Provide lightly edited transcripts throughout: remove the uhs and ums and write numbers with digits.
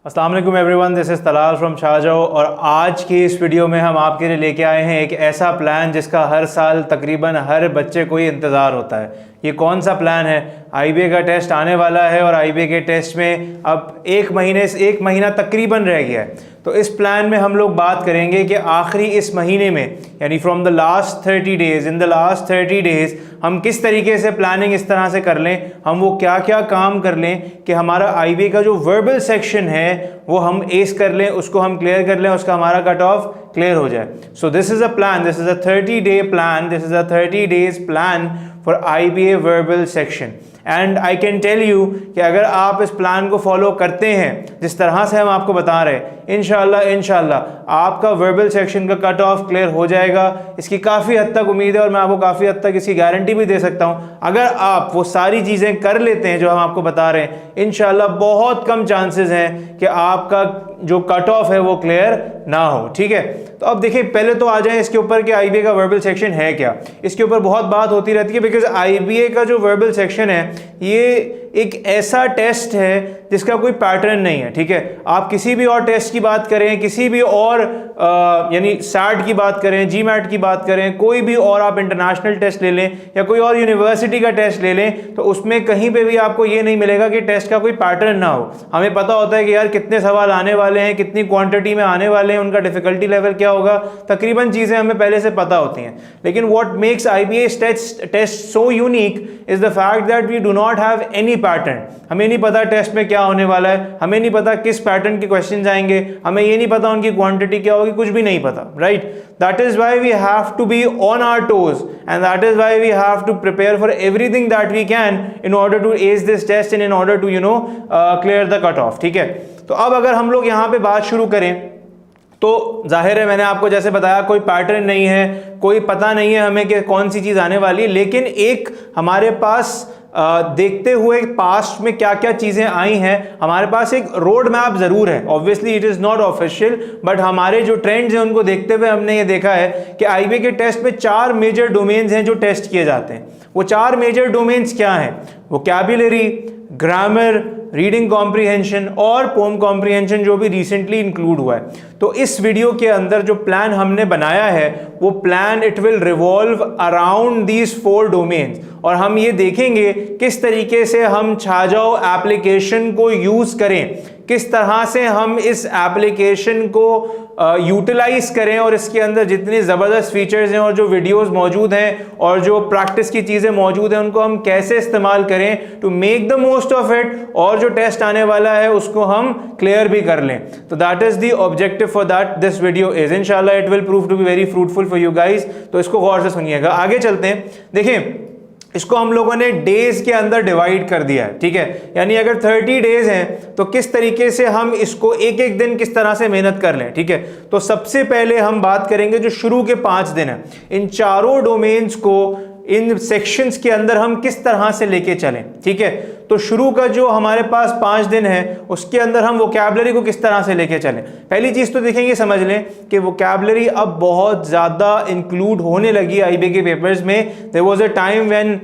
अस्सलाम वालेकुम everyone, this is Talal from Shahjahan. और आज की इस वीडियो में हम आपके लिए लेके आए हैं एक ऐसा प्लान जिसका हर साल तकरीबन हर बच्चे को ही इंतज़ार होता है। ये कौन सा प्लान है? आईबीए का टेस्ट आने वाला है और आईबीए के टेस्ट में अब एक महीना तकरीबन रह गया है। तो इस प्लान में हम लोग बात करेंगे कि आखिरी इस महीने में यानी from the last 30 days, in the last 30 days हम किस तरीके से प्लानिंग इस तरह से कर लें, हम वो क्या क्या काम कर लें कि हमारा आईबीए का जो वर्बल सेक्शन है वो हम एस कर लें, उसको हम क्लियर कर लें, उसका हमारा कट ऑफ क्लियर हो जाए। So this is a plan, this is a 30-day plan, this is a 30 days plan for IBA verbal section. And I can tell you कि अगर आप इस प्लान को फॉलो करते हैं जिस तरह से हम आपको बता रहे हैं, इंशाल्लाह आपका वर्बल सेक्शन का कट ऑफ क्लियर हो जाएगा। इसकी काफ़ी हद तक उम्मीद है और मैं आपको काफ़ी हद तक इसकी गारंटी भी दे सकता हूँ। अगर आप वो सारी चीज़ें कर लेते हैं जो हम आपको बता रहे हैं, इंशाल्लाह बहुत कम चांसेस हैं कि आपका जो कट ऑफ है वो क्लियर ना हो। ठीक है, तो अब देखिए पहले तो आ जाए इसके ऊपर कि आईबीए का वर्बल सेक्शन है क्या। इसके ऊपर बहुत बात होती रहती है बिकॉज आईबीए का जो वर्बल सेक्शन है ये एक ऐसा टेस्ट है जिसका कोई पैटर्न नहीं है। ठीक है, आप किसी भी और टेस्ट की बात करें, किसी भी और यानी सैट की बात करें, जीमैट की बात करें, कोई भी और आप इंटरनेशनल टेस्ट ले लें या कोई और यूनिवर्सिटी का टेस्ट ले लें, तो उसमें कहीं पे भी आपको ये नहीं मिलेगा कि टेस्ट का कोई पैटर्न ना हो। हमें पता होता है कि यार कितने सवाल आने वाले हैं, कितनी क्वांटिटी में आने वाले हैं, उनका डिफिकल्टी लेवल क्या होगा, तकरीबन चीज़ें हमें पहले से पता होती हैं। लेकिन what makes IBA test so unique is the fact that we do not have any pattern. हमें नहीं पता टेस्ट में क्या होने वाला है, हमें नहीं पता किस पैटर्न के क्वेश्चन आएंगे, हमें ये नहीं पता उनकी क्वांटिटी क्या होगी, कुछ भी नहीं पता। Right, that is why we have to be on our toes and that is why we have to prepare for everything that we can in order to ace this test and in order to clear the cut off. ठीक है, तो अब अगर हम लोग यहाँ पे बात शुरू करें तो जाहिर है मैंने आपको जैसे बताया कोई पैटर्न नहीं है, कोई पता नहीं है हमें कि कौन सी चीज़ आने वाली है, लेकिन एक हमारे पास देखते हुए पास्ट में क्या क्या चीज़ें आई हैं, हमारे पास एक रोड मैप ज़रूर है। Obviously it is not official, but हमारे जो ट्रेंड्स हैं उनको देखते हुए हमने ये देखा है कि आईबीए के टेस्ट में 4 मेजर डोमेन्स हैं जो टेस्ट किए जाते हैं। वो 4 मेजर डोमेन्स क्या हैं? वोकैबुलरी, ग्रामर, रीडिंग कॉम्प्रीहेंशन और पोम कॉम्प्रीहेंशन जो भी रिसेंटली इंक्लूड हुआ है। तो इस वीडियो के अंदर जो प्लान हमने बनाया है वो plan it will revolve around these 4 domains और हम ये देखेंगे किस तरीके से हम छाजाओ एप्लीकेशन को यूज़ करें, किस तरह से हम इस एप्लीकेशन को यूटिलाइज करें और इसके अंदर जितनी ज़बरदस्त फीचर्स हैं और जो वीडियोस मौजूद हैं और जो प्रैक्टिस की चीज़ें मौजूद हैं उनको हम कैसे इस्तेमाल करें to make the most of it, और जो टेस्ट आने वाला है उसको हम क्लियर भी कर लें। तो that is the objective for that this video is. इंशाल्लाह it will prove to be very fruitful for you guys. तो इसको गौर से सुनिएगा। आगे चलते हैं। देखिए इसको हम लोगों ने डेज के अंदर डिवाइड कर दिया है। ठीक है, यानी अगर 30 डेज हैं तो किस तरीके से हम इसको एक एक दिन किस तरह से मेहनत कर लें। ठीक है, तो सबसे पहले हम बात करेंगे जो शुरू के 5 दिन हैं, इन चारों डोमेन्स को इन सेक्शंस के अंदर हम किस तरह से लेके चलें। ठीक है, तो शुरू का जो हमारे पास 5 दिन है उसके अंदर हम वोकैबुलरी को किस तरह से लेके चलें। पहली चीज़ तो देखेंगे, समझ लें कि वोकैबुलरी अब बहुत ज़्यादा इंक्लूड होने लगी आईबीए के पेपर्स में। There was a time when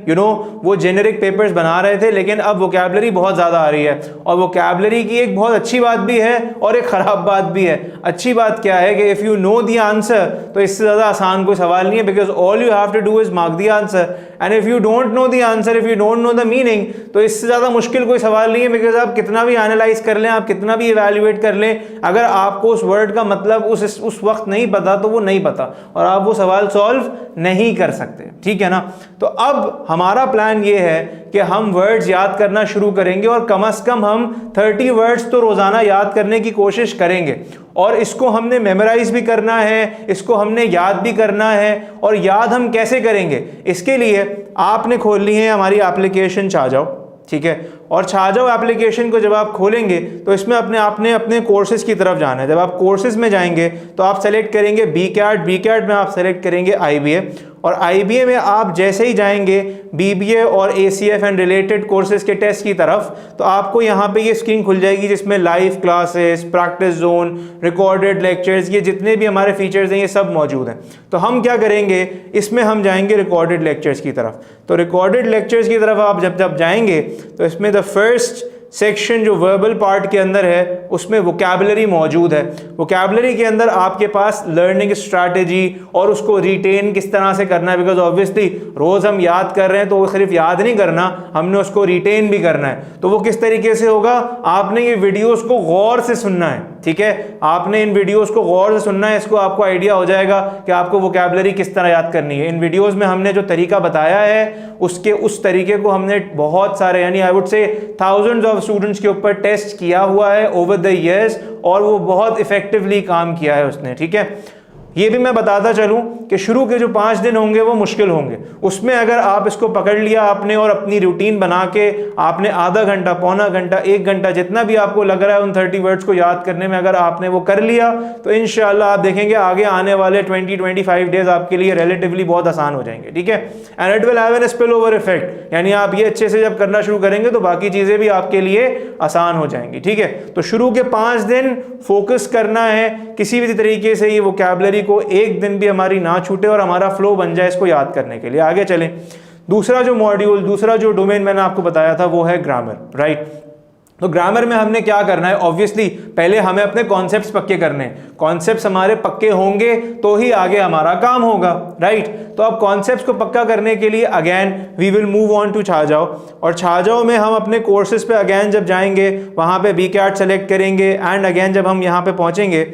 वो जेनेरिक पेपर्स बना रहे थे, लेकिन अब वोकैबुलरी बहुत ज़्यादा आ रही है। और वोकैबुलरी की एक बहुत अच्छी बात भी है और एक ख़राब बात भी है। अच्छी बात क्या है कि if you know the answer तो इससे ज़्यादा आसान कोई सवाल नहीं है, because all you have to do is mark the answer, and if you don't know the answer, if you don't know the meaning, तो इससे ज़्यादा मुश्किल कोई सवाल नहीं है। बिकॉज आप कितना भी एनालाइज कर लें, आप कितना भी इवैल्यूएट कर लें, अगर आपको उस वर्ड का मतलब उस वक्त नहीं पता तो वो नहीं पता और आप वो सवाल सॉल्व नहीं कर सकते। ठीक है ना, तो अब हमारा प्लान ये है कि हम वर्ड्स याद करना शुरू करेंगे और कम से कम हम 30 वर्ड्स तो रोज़ाना याद करने की कोशिश करेंगे। और इसको हमने मेमोराइज भी करना है, इसको हमने याद भी करना है। और याद हम कैसे करेंगे, इसके लिए आपने खोल ली है हमारी एप्लीकेशन छाजाओ। ठीक है, और छाजाओ एप्लीकेशन को जब आप खोलेंगे तो इसमें आपने अपने कोर्सेज की तरफ जाना है। जब आप कोर्सेज में जाएंगे तो आप सेलेक्ट करेंगे बीकैट में आप सेलेक्ट करेंगे आईबीए, और आईबीए में आप जैसे ही जाएंगे बीबीए और एसीएफ एंड रिलेटेड कोर्सेज के टेस्ट की तरफ, तो आपको यहाँ पे ये स्क्रीन खुल जाएगी जिसमें live classes, practice zone, recorded lectures, ये जितने भी हमारे फीचर्स हैं ये सब मौजूद हैं। तो हम क्या करेंगे, इसमें हम जाएंगे रिकॉर्डेड लेक्चर्स की तरफ। तो रिकॉर्डेड लेक्चर्स की तरफ आप जब जाएंगे तो इसमें द फर्स्ट सेक्शन जो वर्बल पार्ट के अंदर है उसमें वोकैबुलरी मौजूद है। वोकैबुलरी के अंदर आपके पास लर्निंग स्ट्रैटेजी और उसको रिटेन किस तरह से करना है, बिकॉज ऑब्वियसली रोज हम याद कर रहे हैं तो वो सिर्फ याद नहीं करना, हमने उसको रिटेन भी करना है। तो वो किस तरीके से होगा, आपने ये वीडियोस को गौर से सुनना है, ठीक है, आपने इन वीडियोस को गौर से सुनना है, इसको आपको आइडिया हो जाएगा कि आपको वोकैबुलरी किस तरह याद करनी है। इन वीडियोस में हमने जो तरीका बताया है उसके उस तरीके को हमने बहुत सारे यानी I would say thousands of students के ऊपर टेस्ट किया हुआ है ओवर द इयर्स और वो बहुत इफेक्टिवली काम किया है उसने, ठीक है। ये भी मैं बताता चलूं कि शुरू के जो 5 दिन होंगे वो मुश्किल होंगे, उसमें अगर आप इसको पकड़ लिया आपने और अपनी रूटीन बना के आपने आधा घंटा, पौना घंटा, 1 घंटा, जितना भी आपको लग रहा है उन 30 वर्ड्स को याद करने में अगर आपने वो कर लिया तो इंशाल्लाह आप देखेंगे आगे आने वाले 20-25 डेज आपके लिए रिलेटिवली बहुत आसान हो जाएंगे, ठीक है। And it will have an spill over effect, यानी आप ये अच्छे से जब करना शुरू करेंगे तो बाकी चीजें भी आपके लिए आसान हो जाएंगी, ठीक है। तो शुरू के 5 दिन फोकस करना है किसी भी तरीके से ये वोकैबुलरी को एक दिन भी हमारी ना छूटे और हमारा फ्लो बन जाए इसको याद करने के लिए। आगे चलें, दूसरा जो मॉड्यूल, दूसरा जो डोमेन मैंने आपको बताया था वो है ग्रामर, राइट। तो ग्रामर में हमने क्या करना है, ऑब्वियसली पहले हमें अपने कॉन्सेप्ट्स पक्के करने हैं। कॉन्सेप्ट्स हमारे पक्के होंगे तो ही आगे हमारा काम होगा, राइट। तो अब कॉन्सेप्ट्स को पक्का करने के लिए again we will move on to छाजाओ, और छाजाओ में हम अपने कोर्सेज पे अगेन जब जाएंगे वहां पे BCAT सेलेक्ट करेंगे एंड अगेन जब हम यहाँ पे पहुंचेंगे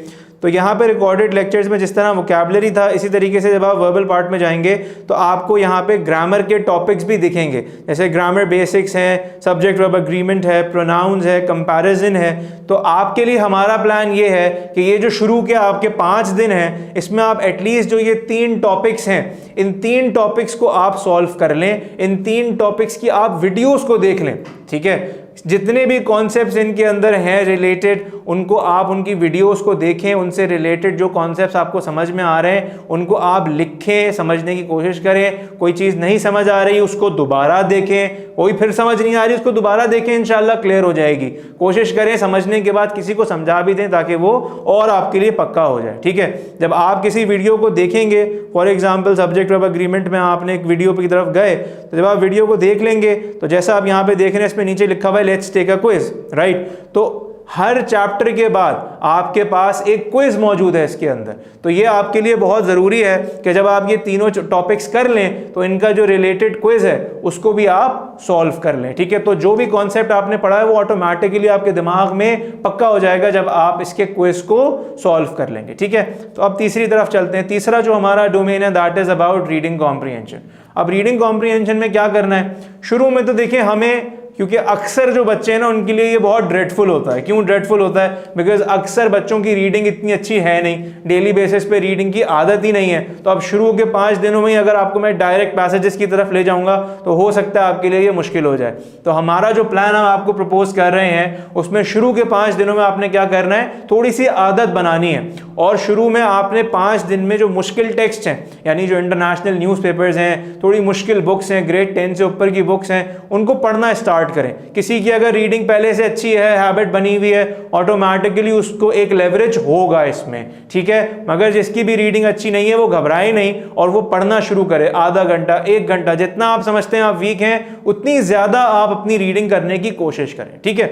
तो यहाँ पे रिकॉर्डेड लेक्चर्स में जिस तरह वोकैबुलरी था इसी तरीके से जब आप वर्बल पार्ट में जाएंगे तो आपको यहाँ पे ग्रामर के टॉपिक्स भी दिखेंगे, जैसे ग्रामर बेसिक्स हैं, सब्जेक्ट वर्ब एग्रीमेंट है, प्रोनाउंस है, कंपैरिजन है। तो आपके लिए हमारा प्लान ये है कि ये जो शुरू के आपके 5 दिन हैं इसमें आप एटलीस्ट जो ये 3 टॉपिक्स हैं इन 3 टॉपिक्स को आप सॉल्व कर लें, इन 3 टॉपिक्स की आप वीडियोस को देख लें, ठीक है। जितने भी कॉन्सेप्ट्स इनके अंदर हैं रिलेटेड उनको आप उनकी वीडियोस को देखें, उनसे रिलेटेड जो कॉन्सेप्ट्स आपको समझ में आ रहे हैं उनको आप लिखें, समझने की कोशिश करें। कोई चीज़ नहीं समझ आ रही उसको दोबारा देखें, कोई फिर समझ नहीं आ रही उसको दोबारा देखें, इंशाल्लाह क्लियर हो जाएगी। कोशिश करें समझने के बाद किसी को समझा भी दें ताकि वो और आपके लिए पक्का हो जाए, ठीक है। जब आप किसी वीडियो को देखेंगे, for example subject verb agreement में आपने एक वीडियो की तरफ गए तो जब आप वीडियो को देख लेंगे तो जैसा आप यहाँ पे देख रहे हैं इसमें नीचे लिखा हुआ है let's take a quiz, right. तो हर चैप्टर के बाद आपके पास एक क्विज मौजूद है इसके अंदर। तो ये आपके लिए बहुत ज़रूरी है कि जब आप ये तीनों टॉपिक्स कर लें तो इनका जो रिलेटेड क्विज है उसको भी आप सॉल्व कर लें, ठीक है। तो जो भी कॉन्सेप्ट आपने पढ़ा है वो ऑटोमेटिकली आपके दिमाग में पक्का हो जाएगा जब आप इसके क्विज को सॉल्व कर लेंगे, ठीक है। तो अब तीसरी तरफ चलते हैं। तीसरा जो हमारा डोमेन है that is about reading comprehension. अब रीडिंग कॉम्प्रीहेंशन में क्या करना है, शुरू में तो देखिए हमें, क्योंकि अक्सर जो बच्चे हैं ना उनके लिए ये बहुत ड्रेडफुल होता है। क्यों ड्रेडफुल होता है, बिकॉज अक्सर बच्चों की रीडिंग इतनी अच्छी है नहीं, डेली बेसिस पे रीडिंग की आदत ही नहीं है। तो अब शुरू के 5 दिनों में ही अगर आपको मैं डायरेक्ट पैसेजेस की तरफ ले जाऊंगा तो हो सकता है आपके लिए ये मुश्किल हो जाए। तो हमारा जो प्लान हम आपको प्रपोज कर रहे हैं उसमें शुरू के 5 दिनों में आपने क्या करना है, थोड़ी सी आदत बनानी है। और शुरू में आपने 5 दिन में जो मुश्किल टेक्स्ट हैं, यानी जो इंटरनेशनल न्यूज़पेपर्स हैं, थोड़ी मुश्किल बुक्स हैं, ग्रेड 10 से ऊपर की बुक्स हैं, उनको पढ़ना स्टार्ट करें। किसी की अगर रीडिंग पहले से अच्छी है, हैबिट बनी हुई है, ऑटोमेटिकली उसको एक लेवरेज होगा इसमें, ठीक है। मगर जिसकी भी रीडिंग अच्छी नहीं है वो घबराए नहीं और वो पढ़ना शुरू करे। आधा घंटा, 1 घंटा, जितना आप समझते हैं आप वीक हैं उतनी ज्यादा आप अपनी रीडिंग करने की कोशिश करें, ठीक है।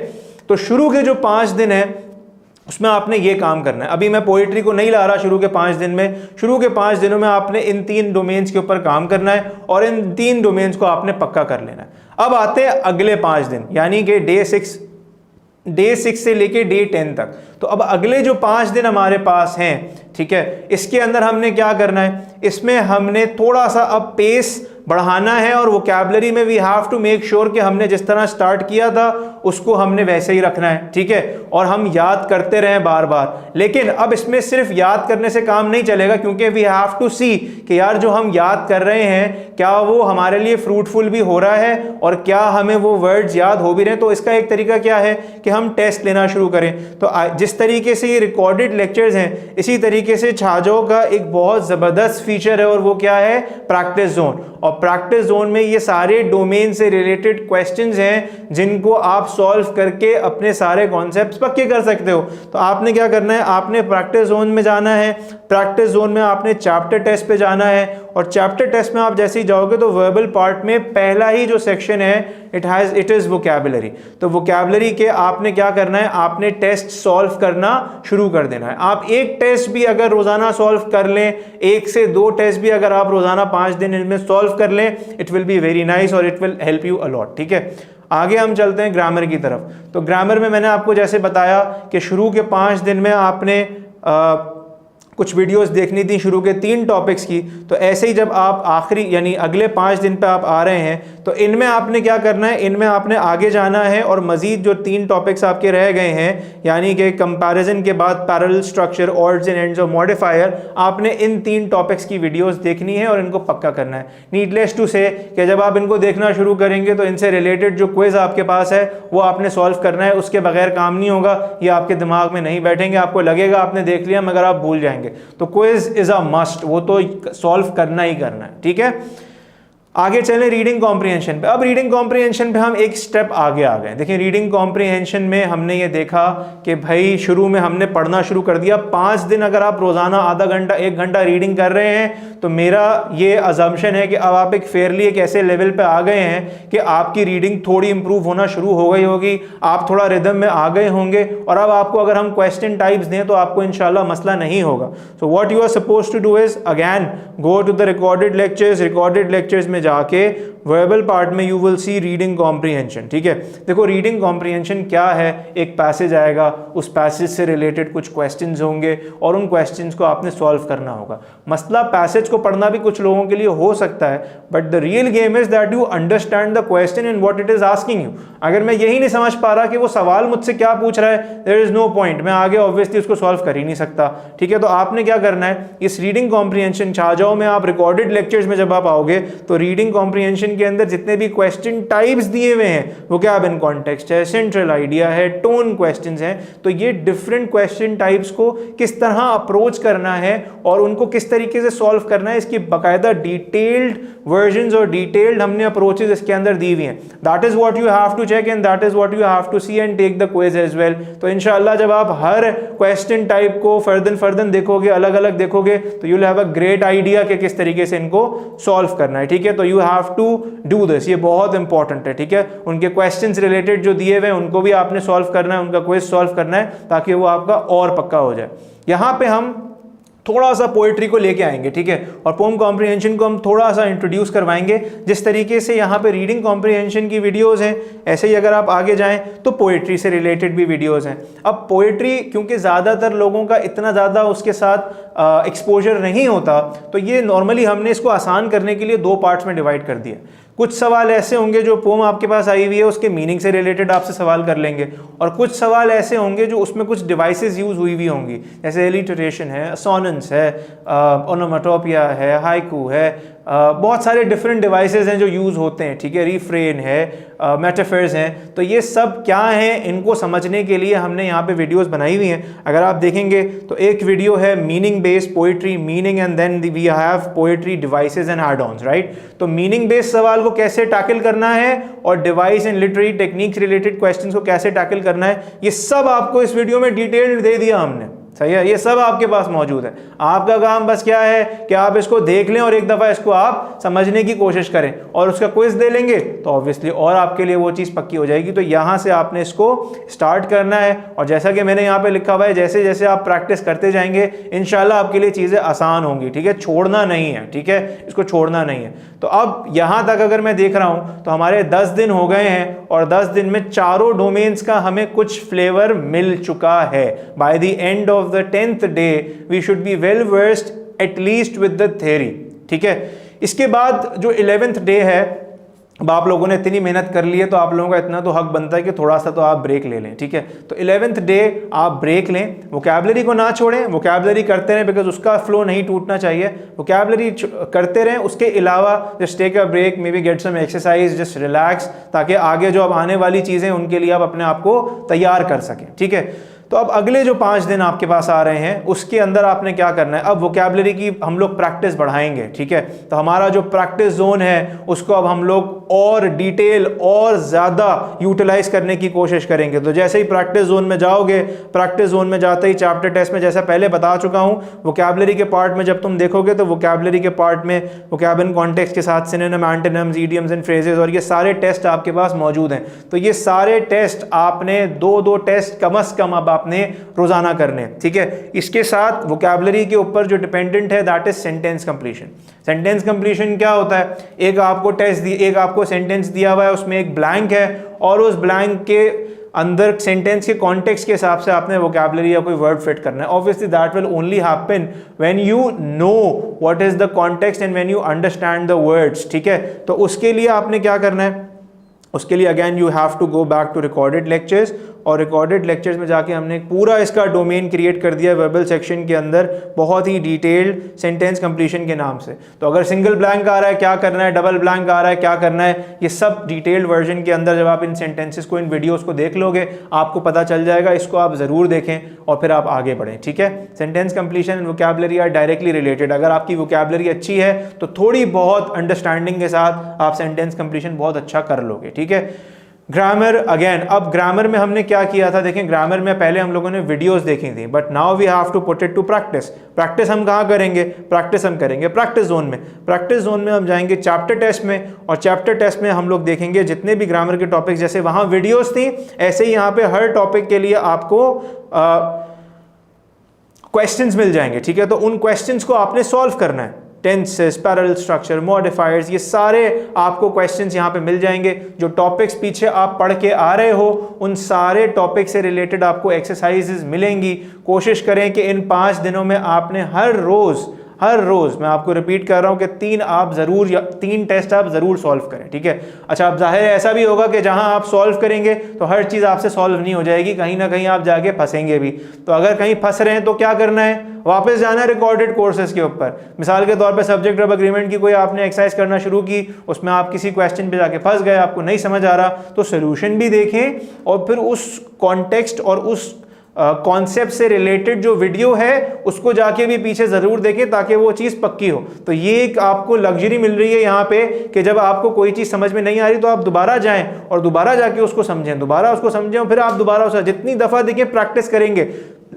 तो शुरू के जो 5 दिन है उसमें आपने ये काम करना है। अभी मैं पोइट्री को नहीं ला रहा शुरू के 5 दिन में, शुरू के 5 दिनों में आपने इन 3 डोमेन्स के ऊपर काम करना है और इन 3 डोमेन्स को आपने पक्का कर लेना है। अब आते हैं अगले 5 दिन, यानी कि डे 6 से लेके डे 10 तक। तो अब अगले जो 5 दिन हमारे पास हैं, ठीक है, इसके अंदर हमने क्या करना है, इसमें हमने थोड़ा सा अब पेस बढ़ाना है और वोकैबुलरी में we have to make sure कि हमने जिस तरह स्टार्ट किया था उसको हमने वैसे ही रखना है, ठीक है। और हम याद करते रहें बार बार। लेकिन अब इसमें सिर्फ याद करने से काम नहीं चलेगा, क्योंकि वी हैव टू सी कि यार जो हम याद कर रहे हैं क्या वो हमारे लिए फ्रूटफुल भी हो रहा है और क्या हमें वो वर्ड्स याद हो भी रहे हैं। तो इसका एक तरीका क्या है कि हम टेस्ट लेना शुरू करें। तो जिस तरीके से ये रिकॉर्डेड लेक्चर्स हैं इसी तरीके से छाजाओ का एक बहुत ज़बरदस्त फीचर है और वो क्या है, प्रैक्टिस जोन। और प्रैक्टिस जोन में ये सारे डोमेन से रिलेटेड क्वेश्चंस हैं जिनको आप सॉल्व करके अपने सारे कॉन्सेप्ट्स पक्के कर सकते हो। तो आपने क्या करना है, आपने प्रैक्टिस जोन में जाना है, प्रैक्टिस जोन में आपने चैप्टर टेस्ट पे जाना है और चैप्टर टेस्ट में आप जैसे ही जाओगे तो वर्बल पार्ट में पहला ही जो सेक्शन है इट इज वोकैबुलरी। तो वोकैबुलरी के आपने क्या करना है, आपने टेस्ट सॉल्व करना शुरू कर देना है। आप एक टेस्ट भी अगर रोजाना सॉल्व कर लें, 1 से 2 टेस्ट भी अगर आप रोजाना 5 दिन इनमें सॉल्व कर लें, it will be very nice और it will help you a lot. ठीक है, आगे हम चलते हैं ग्रामर की तरफ। तो ग्रामर में मैंने आपको जैसे बताया कि शुरू के 5 दिन में आपने कुछ वीडियोस देखनी थी शुरू के 3 टॉपिक्स की। तो ऐसे ही जब आप आखिरी यानी अगले 5 दिन पे आप आ रहे हैं तो इनमें आपने क्या करना है, इनमें आपने आगे जाना है और मजीद जो 3 टॉपिक्स आपके रह गए हैं यानी कि कंपैरिजन के बाद parallel structure, odds and ends और मॉडिफायर, आपने इन 3 टॉपिक्स की वीडियोस देखनी है और इनको पक्का करना है। नीडलेस टू से कि जब आप इनको देखना शुरू करेंगे तो इनसे रिलेटेड जो क्विज आपके पास है वो आपने सॉल्व करना है, उसके बगैर काम नहीं होगा, ये आपके दिमाग में नहीं बैठेंगे, आपको लगेगा आपने देख लिया मगर आप भूल जाएंगे। तो क्विज इज अ मस्ट, वो तो सॉल्व करना ही करना है। ठीक है, आगे चलें रीडिंग कॉम्प्रिहेंशन पे। अब रीडिंग कॉम्प्रिहेंशन पे हम एक स्टेप आगे आ गए। देखिए रीडिंग कॉम्प्रिहेंशन में हमने ये देखा कि भाई शुरू में हमने पढ़ना शुरू कर दिया। 5 दिन अगर आप रोजाना आधा घंटा 1 घंटा रीडिंग कर रहे हैं तो मेरा ये अजम्पशन है कि अब आप एक फेयरली एक ऐसे लेवल पे आ गए हैं कि आपकी रीडिंग थोड़ी इंप्रूव होना शुरू हो गई होगी, आप थोड़ा रिदम में आ गए होंगे और अब आपको अगर हम क्वेश्चन टाइप्स दें तो आपको इंशाल्लाह मसला नहीं होगा। So what you are suppose to do is again go to the recorded lectures में जाके वर्बल पार्ट में you will see reading comprehension. ठीक है, देखो रीडिंग कॉम्प्रिहेंशन क्या है, एक पैसेज आएगा, उस पैसेज से रिलेटेड कुछ क्वेश्चंस होंगे और उन क्वेश्चंस को आपने सॉल्व करना होगा। मसला पैसेज को पढ़ना भी कुछ लोगों के लिए हो सकता है, but the real game is that you understand the question and what it is asking you. अगर मैं यही नहीं समझ पा रहा कि वो सवाल मुझसे क्या पूछ रहा है, देयर इज नो पॉइंट, मैं आगे ऑब्वियसली उसको सॉल्व कर ही नहीं सकता। ठीक है, तो आपने क्या करना है, इस रीडिंग कॉम्प्रिहेंशन छाजाओं में आप रिकॉर्डेड लेक्चर्स में जब आप आओगे तो रीडिंग कॉम्प्रिहेंशन के अंदर जितने भी क्वेश्चन टाइप्स दिए हुए हैं, वो क्या इन कॉन्टेक्स्ट है, सेंट्रल आइडिया है, टोन क्वेश्चंस हैं, तो ये डिफरेंट क्वेश्चन टाइप्स को किस तरह अप्रोच करना है और उनको किस तरीके से सॉल्व करना है, इसकी बाकायदा डिटेल्ड वर्जन्स और डिटेल्ड हमने अप्रोचेस इसके अंदर दी हुई हैं। That is what you have to check and that is what you have to see and take the quiz as well. तो इंशाल्लाह जब आप हर क्वेश्चन टाइप को फर्दन देखोगे, अलग अलग देखोगे, तो you will have a great idea कि किस तरीके से इनको सॉल्व करना है। ठीक है, तो you have to do this, ये बहुत इंपॉर्टेंट है। ठीक है, उनके क्वेश्चंस रिलेटेड जो दिए हुए हैं उनको भी आपने सॉल्व करना है, उनका क्विज सॉल्व करना है ताकि वो आपका और पक्का हो जाए। यहां पे हम थोड़ा सा पोएट्री को लेके आएंगे। ठीक है, और पोम कॉम्प्रिहेंशन को हम थोड़ा सा इंट्रोड्यूस करवाएंगे। जिस तरीके से यहाँ पे रीडिंग कॉम्प्रिहेंशन की वीडियोस हैं, ऐसे ही अगर आप आगे जाएं तो पोएट्री से रिलेटेड भी वीडियोस हैं। अब पोएट्री क्योंकि ज़्यादातर लोगों का इतना ज़्यादा उसके साथ एक्सपोजर नहीं होता, तो ये नॉर्मली हमने इसको आसान करने के लिए 2 पार्ट्स में डिवाइड कर दिया। कुछ सवाल ऐसे होंगे जो पोम आपके पास आई हुई है उसके मीनिंग से रिलेटेड आपसे सवाल कर लेंगे, और कुछ सवाल ऐसे होंगे जो उसमें कुछ डिवाइसेस यूज़ हुई हुई होंगी, जैसे एलिटरेशन है, असोनेंस है, ओनोमेटोपिया है, हाइकू है, बहुत सारे डिफरेंट डिवाइसेस हैं जो यूज़ होते हैं। ठीक है, रिफ्रेन है, मेटाफर्स हैं, तो ये सब क्या हैं इनको समझने के लिए हमने यहाँ पे वीडियोस बनाई हुई हैं। अगर आप देखेंगे तो एक वीडियो है meaning based poetry, meaning and then we have poetry devices and add ons, right. तो मीनिंग बेस्ड सवाल को कैसे टैकल करना है और device and literary techniques related questions को कैसे टैकल करना है, ये सब आपको इस वीडियो में डिटेल दे दिया हमने। सही है, ये सब आपके पास मौजूद है। आपका काम बस क्या है कि आप इसको देख लें और एक दफ़ा इसको आप समझने की कोशिश करें और उसका क्विज दे लेंगे तो ऑब्वियसली और आपके लिए वो चीज़ पक्की हो जाएगी। तो यहाँ से आपने इसको स्टार्ट करना है और जैसा कि मैंने यहाँ पे लिखा हुआ है, जैसे जैसे आप प्रैक्टिस करते जाएंगे इंशाल्लाह आपके लिए चीज़ें आसान होंगी। ठीक है, छोड़ना नहीं है। ठीक है, इसको छोड़ना नहीं है। तो अब यहाँ तक अगर मैं देख रहा हूँ तो हमारे 10 दिन हो गए हैं और 10 दिन में चारों डोमेन्स का हमें कुछ फ्लेवर मिल चुका है। By the end of the 10th day we should be well versed at least with the theory। ठीक है, इसके बाद जो 11th डे है, अब आप लोगों ने इतनी मेहनत कर ली है तो आप लोगों का इतना तो हक बनता है कि थोड़ा सा तो आप ब्रेक ले लें। ठीक है, तो 11th डे आप ब्रेक लें, वोकैबुलरी को ना छोड़ें, वोकैबुलरी करते रहें बिकॉज उसका फ्लो नहीं टूटना चाहिए, वोकैबुलरी करते रहें। उसके अलावा just take a break, maybe get some exercise, just relax, ताकि आगे जो अब आने वाली चीज़ें उनके लिए आप अपने आप को तैयार कर सकें। ठीक है, तो अब अगले जो 5 दिन आपके पास आ रहे हैं उसके अंदर आपने क्या करना है, अब वोकैबुलरी की हम लोग प्रैक्टिस बढ़ाएंगे, ठीक है। तो हमारा जो प्रैक्टिस जोन है उसको अब हम लोग और डिटेल और ज़्यादा यूटिलाइज करने की कोशिश करेंगे। तो जैसे ही प्रैक्टिस जोन में जाओगे, प्रैक्टिस जोन में जाते ही चैप्टर टेस्ट में, जैसा पहले बता चुका हूँ, वोकैबुलरी के पार्ट में जब तुम देखोगे तो वोकैबुलरी के पार्ट में वोकैब इन कॉन्टेक्स्ट के साथ synonym, antonyms, idioms and phrases और ये सारे टेस्ट आपके पास मौजूद हैं। तो ये सारे टेस्ट आपने दो टेस्ट कम से कम अब आपने रोजाना करने, ठीक है। इसके साथ वोकैबुलरी के ऊपर जो डिपेंडेंट है that is sentence completion. Sentence completion क्या होता है, एक आपको टेस्ट एक आपको सेंटेंस दिया हुआ है, उसमें एक ब्लैंक है और उस ब्लैंक के अंदर सेंटेंस के कॉन्टेक्स्ट के हिसाब से आपने वोकैबुलरी या कोई वर्ड फिट करना है। Obviously that will only happen when you know what is the context and when you understand the words, ठीक है। तो उसके लिए आपने क्या करना है, उसके लिए again you have to go back to recorded lectures, और रिकॉर्डेड लेक्चर्स में जाके हमने पूरा इसका डोमेन क्रिएट कर दिया वर्बल सेक्शन के अंदर, बहुत ही डिटेल्ड सेंटेंस कंप्लीशन के नाम से। तो अगर सिंगल ब्लैंक आ रहा है क्या करना है, डबल ब्लैंक आ रहा है क्या करना है, ये सब डिटेल्ड वर्जन के अंदर जब आप इन सेंटेंसेस को, इन वीडियोस को देख लोगे आपको पता चल जाएगा। इसको आप ज़रूर देखें और फिर आप आगे बढ़ें, ठीक है। Sentence completion and vocabulary are directly related. अगर आपकी वोकैबुलरी अच्छी है तो थोड़ी बहुत अंडरस्टैंडिंग के साथ आप सेंटेंस कंप्लीशन बहुत अच्छा कर लोगे, ठीक है। ग्रामर अगेन, अब ग्रामर में हमने क्या किया था, देखें ग्रामर में पहले हम लोगों ने वीडियोस देखी थी, but now we have to put it to practice. Practice हम कहाँ करेंगे, प्रैक्टिस हम करेंगे प्रैक्टिस जोन में। प्रैक्टिस जोन में हम जाएंगे चैप्टर टेस्ट में, और चैप्टर टेस्ट में हम लोग देखेंगे जितने भी ग्रामर के टॉपिक्स, जैसे वहाँ वीडियोस थी ऐसे ही यहाँ पे हर टॉपिक के लिए आपको क्वेश्चंस मिल जाएंगे, ठीक है। तो उन क्वेश्चंस को आपने सॉल्व करना है। टेंसेस, पैरेलल स्ट्रक्चर, मॉडिफायर्स, ये सारे आपको क्वेश्चंस यहाँ पे मिल जाएंगे। जो टॉपिक्स पीछे आप पढ़ के आ रहे हो उन सारे टॉपिक से रिलेटेड आपको एक्सरसाइजेज मिलेंगी। कोशिश करें कि इन 5 दिनों में आपने हर रोज मैं आपको रिपीट कर रहा हूं कि 3 टेस्ट आप जरूर सॉल्व करें, ठीक है। अच्छा, अब जाहिर है ऐसा भी होगा कि जहां आप सॉल्व करेंगे तो हर चीज आपसे सॉल्व नहीं हो जाएगी, कहीं ना कहीं आप जाके फंसेंगे भी। तो अगर कहीं फंस रहे हैं तो क्या करना है, वापस जाना है रिकॉर्डेड कोर्सेज के ऊपर। मिसाल के तौर पे सब्जेक्ट वर्ब एग्रीमेंट की कोई आपने एक्सरसाइज करना शुरू की, उसमें आप किसी क्वेश्चन पे जाके फंस गए, आपको नहीं समझ आ रहा, तो सोल्यूशन भी देखें और फिर उस कॉन्टेक्स्ट और उस कॉन्सेप्ट से रिलेटेड जो वीडियो है उसको जाके भी पीछे जरूर देखें ताकि वो चीज़ पक्की हो। तो ये एक आपको लग्जरी मिल रही है यहाँ पे कि जब आपको कोई चीज़ समझ में नहीं आ रही तो आप दोबारा जाएं और दोबारा जाके उसको समझें, दोबारा उसको समझें और फिर आप दोबारा उसका जितनी दफ़ा देखें प्रैक्टिस करेंगे।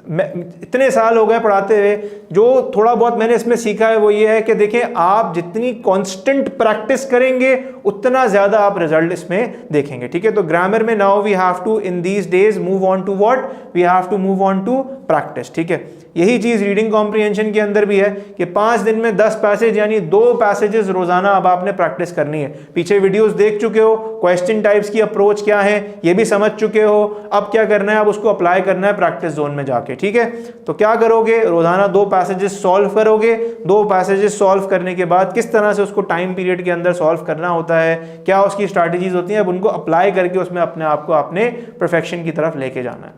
इतने साल हो गए पढ़ाते हुए, जो थोड़ा बहुत मैंने इसमें सीखा है वो ये है कि देखें आप जितनी कांस्टेंट प्रैक्टिस करेंगे उतना ज़्यादा आप रिजल्ट इसमें देखेंगे, ठीक है। तो ग्रामर में now we have to in these days move on to what, we have to move on to practice, ठीक है। यही चीज़ रीडिंग कॉम्प्रिहेंशन के अंदर भी है कि 5 दिन में 10 पैसेज यानी 2 पैसेजेस रोजाना अब आपने प्रैक्टिस करनी है। पीछे वीडियोस देख चुके हो, क्वेश्चन टाइप्स की अप्रोच क्या है ये भी समझ चुके हो, अब क्या करना है, अब उसको अप्लाई करना है प्रैक्टिस जोन में जाके, ठीक है। तो क्या करोगे, रोजाना 2 पैसेजेस सॉल्व करोगे। 2 पैसेजेस सॉल्व करने के बाद किस तरह से उसको टाइम पीरियड के अंदर सॉल्व करना होता है, क्या उसकी स्ट्रैटेजीज होती हैं, अब उनको अप्लाई करके उसमें अपने आप को अपने परफेक्शन की तरफ लेके जाना है।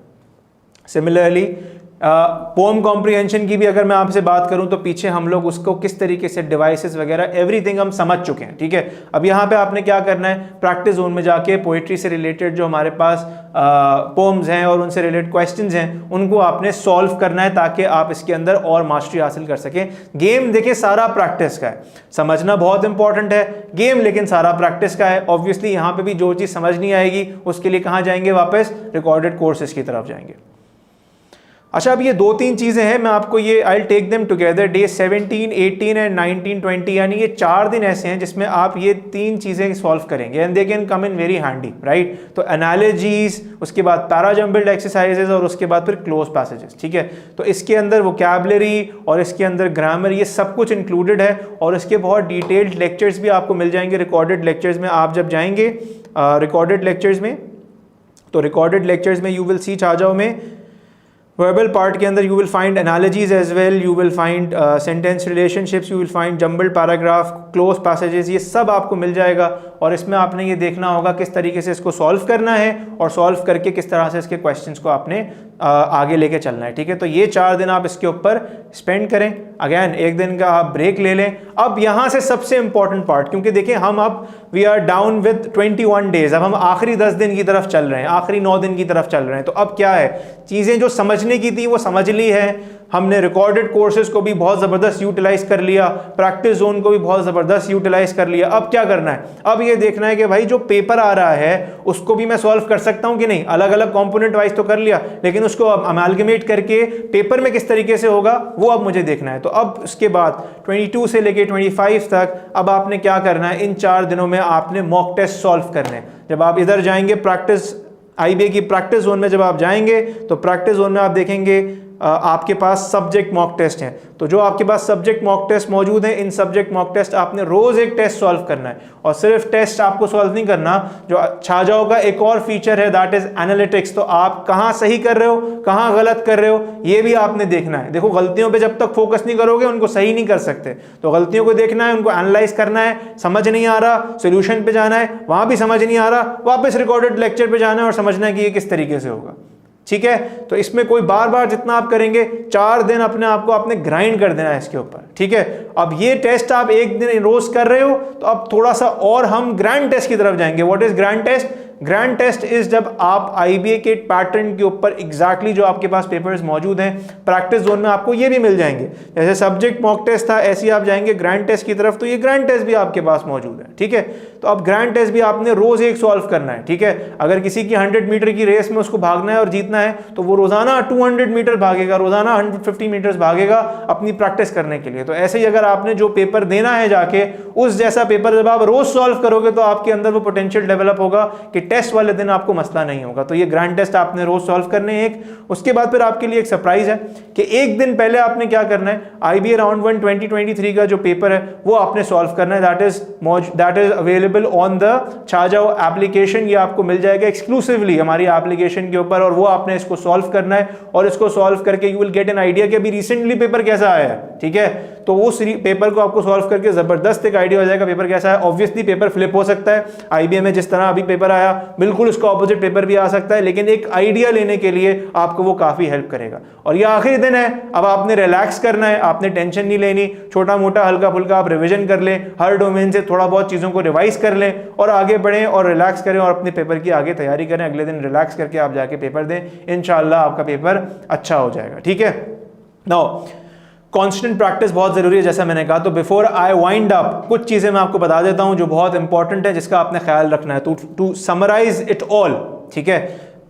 सिमिलरली पोम कॉम्प्रिहेंशन की भी अगर मैं आपसे बात करूं तो पीछे हम लोग उसको किस तरीके से डिवाइसेस वगैरह एवरीथिंग हम समझ चुके हैं, ठीक है। अब यहाँ पे आपने क्या करना है, प्रैक्टिस जोन में जाके पोइट्री से रिलेटेड जो हमारे पास पोम्स हैं और उनसे रिलेटेड क्वेश्चंस हैं उनको आपने सॉल्व करना है ताकि आप इसके अंदर और मास्टरी हासिल कर सकें। गेम देखिए सारा प्रैक्टिस का है, समझना बहुत इंपॉर्टेंट है गेम, लेकिन सारा प्रैक्टिस का है। ऑब्वियसली यहाँ पे भी जो चीज़ समझ नहीं आएगी उसके लिए कहाँ जाएंगे, वापस रिकॉर्डेड कोर्सेज की तरफ जाएंगे। अच्छा, अब ये 2-3 चीज़ें हैं, मैं आपको ये I take them together, day 17, 18 and 19, 20, यानी ये 4 दिन ऐसे हैं जिसमें आप ये 3 चीज़ें सॉल्व करेंगे and they can come in very handy, right. तो एनालॉजीज, उसके बाद पैराजम्बल्ड एक्सरसाइजेज और उसके बाद फिर क्लोज पैसेजेस, ठीक है। तो इसके अंदर वोकैबुलरी और इसके अंदर ग्रामर ये सब कुछ इंक्लूडेड है और इसके बहुत डिटेल्ड लेक्चर्स भी आपको मिल जाएंगे रिकॉर्डेड लेक्चर्स में। आप जब जाएंगे रिकॉर्डेड लेक्चर्स में, तो रिकॉर्डेड लेक्चर्स में यू विल सी, आ जाओ में वर्बल पार्ट के अंदर you will find analogies as well, you will find sentence relationships, you will find jumbled paragraph, cloze passages, ये सब आपको मिल जाएगा। और इसमें आपने ये देखना होगा किस तरीके से इसको सॉल्व करना है और सॉल्व करके किस तरह से इसके क्वेश्चंस को आपने आगे लेके चलना है, ठीक है। तो ये 4 दिन आप इसके ऊपर स्पेंड करें। अगेन एक दिन का आप ब्रेक ले लें। अब यहाँ से सबसे इंपॉर्टेंट पार्ट, क्योंकि देखिए हम अब we are down with 21 days, अब हम आखिरी 10 दिन की तरफ चल रहे हैं, आखिरी 9 दिन की तरफ चल रहे हैं। तो अब क्या है, चीज़ें जो समझने की थी वो समझ ली है हमने, रिकॉर्डेड कोर्सेज को भी बहुत ज़बरदस्त यूटिलाइज कर लिया, प्रैक्टिस जोन को भी बहुत ज़बरदस्त यूटिलाइज कर लिया। अब क्या करना है, अब ये देखना है कि भाई जो पेपर आ रहा है उसको भी मैं सॉल्व कर सकता हूँ कि नहीं। अलग अलग कंपोनेंट वाइज तो कर लिया, लेकिन उसको अब अमालगमेट करके पेपर में किस तरीके से होगा वो अब मुझे देखना है। तो अब उसके बाद 22 से लेके 25 तक अब आपने क्या करना है, इन 4 दिनों में आपने मॉक टेस्ट सॉल्व करने हैं। जब आप इधर जाएंगे प्रैक्टिस आईबीए की प्रैक्टिस जोन में, जब आप जाएंगे तो प्रैक्टिस जोन में आप देखेंगे आपके पास सब्जेक्ट मॉक टेस्ट हैं। तो जो आपके पास सब्जेक्ट मॉक टेस्ट मौजूद हैं, इन सब्जेक्ट मॉक टेस्ट आपने रोज एक टेस्ट सॉल्व करना है। और सिर्फ टेस्ट आपको सॉल्व नहीं करना, जो छा जाओगा एक और फीचर है दैट इज एनालिटिक्स। तो आप कहाँ सही कर रहे हो, कहाँ गलत कर रहे हो, ये भी आपने देखना है। देखो गलतियों पे जब तक फोकस नहीं करोगे उनको सही नहीं कर सकते। तो गलतियों को देखना है, उनको एनालाइज करना है, समझ नहीं आ रहा सोल्यूशन पे जाना है, वहां भी समझ नहीं आ रहा वापस रिकॉर्डेड लेक्चर पे जाना है और समझना है कि ये किस तरीके से होगा, ठीक है। तो इसमें कोई बार बार जितना आप करेंगे 4 दिन अपने आप को आपने ग्राइंड कर देना है इसके ऊपर, ठीक है। अब ये टेस्ट आप एक दिन रोज कर रहे हो, तो अब थोड़ा सा और हम ग्रैंड टेस्ट की तरफ जाएंगे। What is grand test? Grand test is जब आप आईबीए के पैटर्न के ऊपर एग्जैक्टली जो आपके पास पेपर्स मौजूद हैं प्रैक्टिस जोन में आपको ये भी मिल जाएंगे। जैसे सब्जेक्ट मॉक टेस्ट था, ऐसे ही आप जाएंगे ग्रैंड टेस्ट की तरफ, तो ये ग्रैंड टेस्ट भी आपके पास मौजूद है, ठीक है। तो अब ग्रैंड टेस्ट भी आपने रोज एक सॉल्व करना है, ठीक है। अगर किसी की 100 मीटर की रेस में उसको भागना है और जीतना है तो वो रोजाना 200 मीटर भागेगा, रोजाना 150 मीटर्स भागेगा अपनी प्रैक्टिस करने के लिए। तो ऐसे ही अगर आपने जो पेपर देना है जाके, उस जैसा पेपर जब आप रोज सॉल्व करोगे तो आपके अंदर वो पोटेंशियल डेवलप होगा कि टेस्ट वाले दिन आपको मसला नहीं होगा। तो ये ग्रैंड टेस्ट आपने रोज सॉल्व करने हैं एक। उसके बाद फिर आपके लिए एक सरप्राइज है कि एक दिन पहले आपने क्या करना है, आईबीए राउंड 1 2023 का जो पेपर है वो आपने सॉल्व करना है। That is available on the छा जाओ एप्लीकेशन। ये आपको मिल जाएगा एक्सक्लूसिवली हमारी एप्लीकेशन के ऊपर, और वो आपने इसको सॉल्व करना है। और इसको सॉल्व करके you will get an idea कि अभी रिसेंटली पेपर कैसा आया है, ठीक है। तो उस पेपर को आपको सॉल्व करके जबरदस्त एक आइडिया हो जाएगा पेपर कैसा है। ऑब्वियसली पेपर फ्लिप हो सकता है, आईबीए में जिस तरह अभी पेपर आया बिल्कुल उसका ऑपोजिट पेपर भी आ सकता है, लेकिन एक आइडिया लेने के लिए आपको वो काफी हेल्प करेगा। और ये आखिरी दिन है, अब आपने रिलैक्स करना है, आपने टेंशन नहीं लेनी, छोटा मोटा हल्का फुल्का आप रिवीजन कर लें, हर डोमेन से थोड़ा बहुत चीजों को रिवाइज कर लें और आगे बढ़ें और रिलैक्स करें और अपने पेपर की आगे तैयारी करें। अगले दिन रिलैक्स करके आप जाके पेपर दें, इंशाल्लाह आपका पेपर अच्छा हो जाएगा, ठीक है। नाउ कांस्टेंट प्रैक्टिस बहुत जरूरी है जैसा मैंने कहा। तो बिफोर आई वाइंड अप कुछ चीजें मैं आपको बता देता हूं जो बहुत इंपॉर्टेंट है, जिसका आपने ख्याल रखना है। टू समराइज इट ऑल, ठीक है,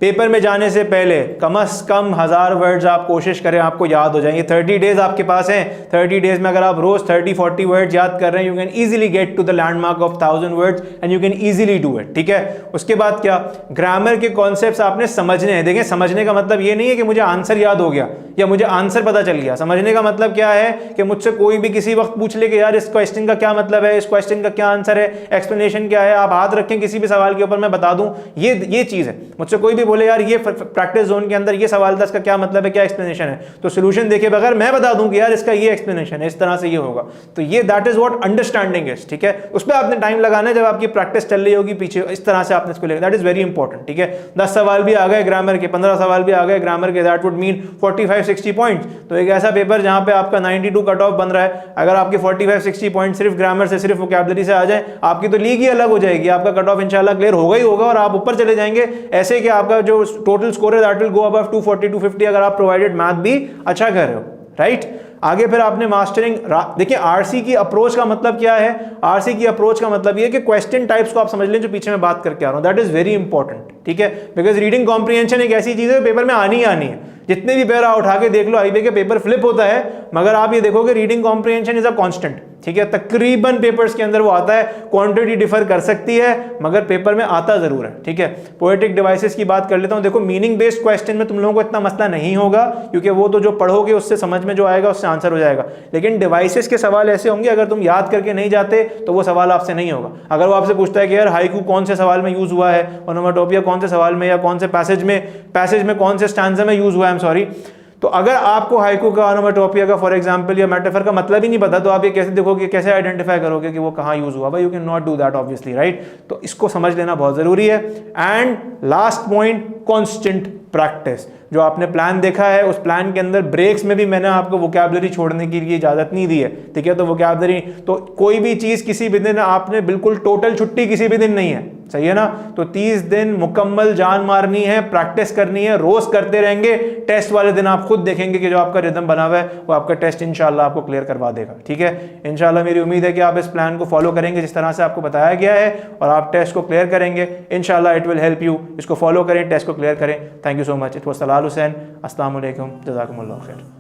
पेपर में जाने से पहले कम से कम 1000 वर्ड्स आप कोशिश करें आपको याद हो जाएंगे। 30 डेज आपके पास हैं, 30 डेज में अगर आप रोज 30-40 वर्ड्स याद कर रहे हैं, you can easily get to the landmark of 1000 words and you can easily do it, ठीक है। उसके बाद क्या, ग्रामर के कॉन्सेप्ट्स आपने समझने हैं। देखें, समझने का मतलब ये नहीं है कि मुझे आंसर याद हो गया या मुझे आंसर पता चल गया। समझने का मतलब क्या है कि मुझसे कोई भी किसी वक्त पूछ ले कि यार इस क्वेश्चन का क्या मतलब है, इस क्वेश्चन का क्या आंसर है, एक्सप्लेनेशन क्या है, आप हाथ रखें किसी भी सवाल के ऊपर मैं बता दूं, ये चीज है। मुझसे कोई भी बोले यार ये प्रैक्टिस जोन के अंदर ये सवाल था, इसका क्या मतलब है, क्या एक्सप्लेनेशन है, तो सोल्यूशन देखे बगैर मैं बता दूं कि यार इसका ये एक्सप्लेनेशन है, इस तरह से ये होगा। तो ये that is what understanding is, ठीक है। उस पर आपने टाइम लगाना है, जब आपकी प्रैक्टिस चल रही होगी पीछे, इस तरह से आपने इसको लेना, दैट इज वेरी इंपॉर्टेंट, ठीक है। 10 सवाल भी आ गए ग्रामर के, 15 सवाल भी आ गए ग्रामर के, दैट वुड मीन 45-60 पॉइंट्स। तो एक ऐसा पेपर जहां पे आपका 92 कट ऑफ बन रहा है, अगर आपके 45-60 पॉइंट सिर्फ ग्रामर से, सिर्फ वोकैबुलरी से आ जाए, आपकी तो लीग ही अलग हो जाएगी, आपका कट ऑफ इंशाल्लाह क्लियर होगा ही होगा और आप ऊपर चले जाएंगे। ऐसे कि आपका जो टोटल स्कोर है दैट विल गो अबव 240-250 अगर आप प्रोवाइडेड मैथ भी अच्छा कर रहे हो, राइट। आगे फिर आपने मास्टरिंग, देखिए आरसी की अप्रोच का मतलब क्या है, आरसी की अप्रोच का मतलब ये है कि क्वेश्चन टाइप्स को आप समझ लें जो पीछे मैं बात करके आ रहा हूं, दैट इज वेरी इंपॉर्टेंट, ठीक है। बिकॉज रीडिंग कॉम्प्रिहेंशन एक ऐसी चीज है पेपर में आनी ही आनी है। जितने भी पैरा उठा के देख लो, आईबीए के पेपर फ्लिप होता है, मगर आप ये देखोगे reading comprehension is a constant, ठीक है। तकरीबन पेपर्स के अंदर वो आता है, क्वांटिटी डिफर कर सकती है मगर पेपर में आता जरूर है, ठीक है। पोएटिक डिवाइसेस की बात कर लेता हूं। देखो, मीनिंग बेस्ड क्वेश्चन में तुम लोगों को इतना मसला नहीं होगा, क्योंकि वो तो जो पढ़ोगे उससे समझ में जो आएगा उससे आंसर हो जाएगा। लेकिन डिवाइसेस के सवाल ऐसे होंगे, अगर तुम याद करके नहीं जाते तो वो सवाल आपसे नहीं होगा। अगर वो आपसे पूछता है कि यार हाइकू कौन से सवाल में यूज हुआ है, ओनोमाटोपिया कौन से सवाल में, या कौन से पैसेज में कौन से स्टैंजा में यूज हुआ है, तो अगर आपको हाइकू का ऑनोमेटोपिया का फॉर एग्जांपल या मेटाफर का मतलब ही नहीं पता, तो आप ये कैसे देखोगे, कैसे आइडेंटिफाई करोगे कि वो कहाँ यूज हुआ? भाई you can not do that obviously, right? तो इसको समझ लेना बहुत जरूरी है। And last point, constant practice. जो आपने प्लान देखा है, उस प्लान के अंदर ब्रेक्स में भी मैंने आपको वोकैबुलरी छोड़ने की लिए इजाजत नहीं दी है, ठीक है? तो वोकैबुलरी, तो कोई भी चीज किसी भी दिन आपने बिल्कुल टोटल छुट्टी किसी भी दिन नहीं है, सही है ना? तो 30 दिन मुकम्मल जान मारनी है, प्रैक्टिस करनी है, रोज करते रहेंगे। टेस्ट वाले दिन आप खुद देखेंगे कि जो आपका रिदम बना हुआ है वो आपका टेस्ट इंशाल्लाह आपको क्लियर करवा देगा, ठीक है? इंशाल्लाह मेरी उम्मीद है कि आप इस प्लान को फॉलो करेंगे जिस तरह से आपको बताया गया है, और आप टेस्ट को क्लियर करेंगे इंशाल्लाह। It will help you. इसको फॉलो करें, टेस्ट को क्लियर करें। Thank you so much. It was Talal Hussain. अस्सलाम वालेकुम, जज़ाकुमुल्लाह खैर।